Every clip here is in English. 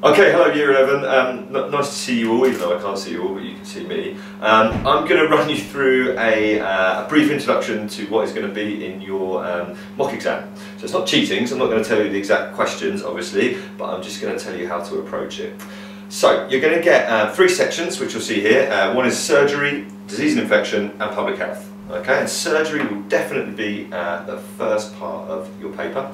Okay, hello Year 11. Nice to see you all, even though I can't see you all, but you can see me. I'm going to run you through a brief introduction to what is going to be in your mock exam. So it's not cheating, so I'm not going to tell you the exact questions, obviously, but I'm just going to tell you how to approach it. So you're going to get 3 sections, which you'll see here. One is surgery, disease and infection, and public health. Okay, and surgery will definitely be the first part of your paper,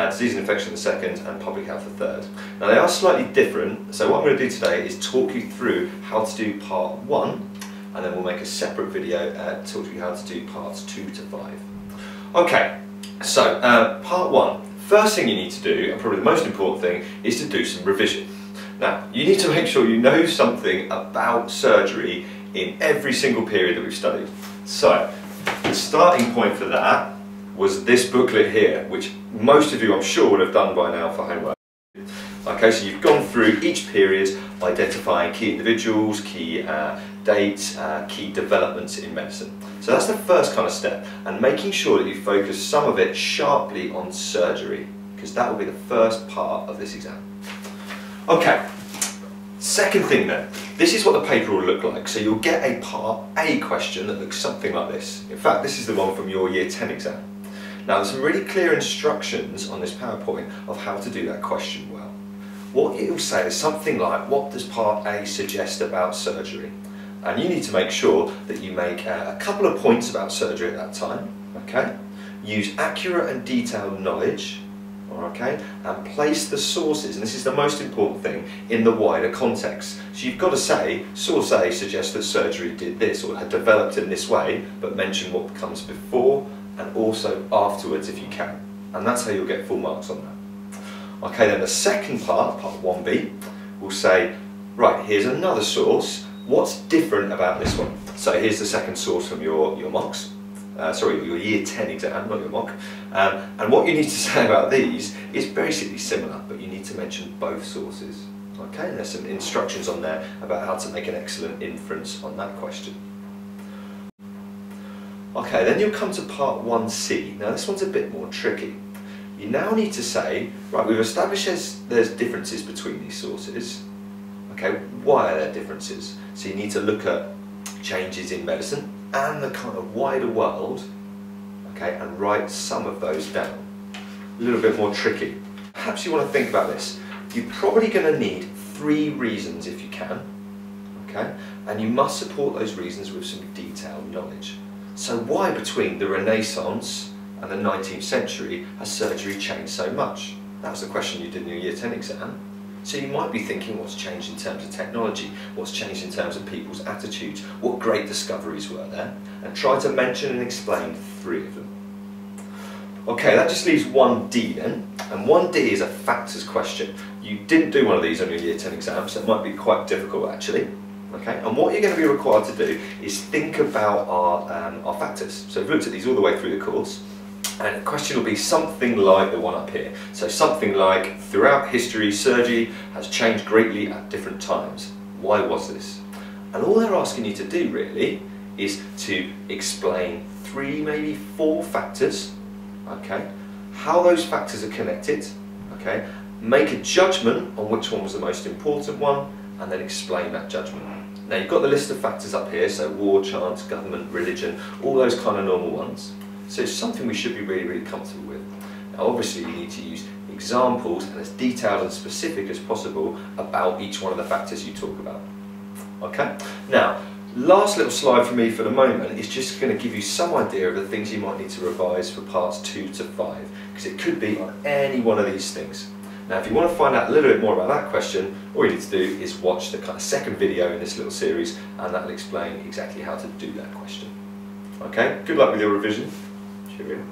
disease and infection the second, and public health the third. Now they are slightly different, so what I'm going to do today is talk you through how to do part 1, and then we'll make a separate video talk you how to do parts 2 to 5. Okay, so part 1, first thing you need to do, and probably the most important thing, is to do some revision. Now, you need to make sure you know something about surgery in every single period that we've studied. So, the starting point for that was this booklet here, which most of you I'm sure would have done by now for homework. Okay, so you've gone through each period identifying key individuals, key dates, key developments in medicine. So that's the first kind of step, and making sure that you focus some of it sharply on surgery, because that will be the first part of this exam. Okay, second thing then, this is what the paper will look like. So you'll get a part A question that looks something like this. In fact, this is the one from your Year 10 exam. Now there's some really clear instructions on this PowerPoint of how to do that question well. What it will say is something like, what does part A suggest about surgery? And you need to make sure that you make a couple of points about surgery at that time, okay? Use accurate and detailed knowledge, okay, and place the sources, and this is the most important thing, in the wider context. So you've got to say, source A suggests that surgery did this or had developed in this way, but mention what comes before and also afterwards if you can. And that's how you'll get full marks on that. Okay, then the second part, part 1B, will say, right, here's another source, what's different about this one? So here's the second source from your mocks. Sorry, your Year 10 exam, not your mock. And what you need to say about these is basically similar, but you need to mention both sources. Okay, and there's some instructions on there about how to make an excellent inference on that question. Okay, then you'll come to part 1C. Now this one's a bit more tricky. You now need to say, right, we've established there's differences between these sources. Okay, why are there differences? So you need to look at changes in medicine and the kind of wider world, okay, and write some of those down. A little bit more tricky. Perhaps you want to think about this. You're probably going to need 3 reasons if you can, okay, and you must support those reasons with some detailed knowledge. So why between the Renaissance and the 19th century has surgery changed so much? That was the question you did in your Year 10 exam. So you might be thinking, what's changed in terms of technology, what's changed in terms of people's attitudes, what great discoveries were there, and try to mention and explain 3 of them. Okay, that just leaves 1D then, and 1D is a factors question. You didn't do one of these on your Year 10 exam, so it might be quite difficult actually. Okay, and what you're going to be required to do is think about our factors. So we've looked at these all the way through the course. And the question will be something like the one up here. So something like, throughout history, surgery has changed greatly at different times. Why was this? And all they're asking you to do really is to explain 3, maybe 4 factors, okay? How those factors are connected, okay? Make a judgment on which one was the most important one, and then explain that judgment. Now you've got the list of factors up here, so war, chance, government, religion, all those kind of normal ones. So it's something we should be really, really comfortable with. Now obviously you need to use examples and as detailed and specific as possible about each one of the factors you talk about. Okay? Now, last little slide for me for the moment is just going to give you some idea of the things you might need to revise for parts 2 to 5, because it could be on any one of these things. Now if you want to find out a little bit more about that question, all you need to do is watch the kind of second video in this little series, and that will explain exactly how to do that question. Okay? Good luck with your revision. Cheerio.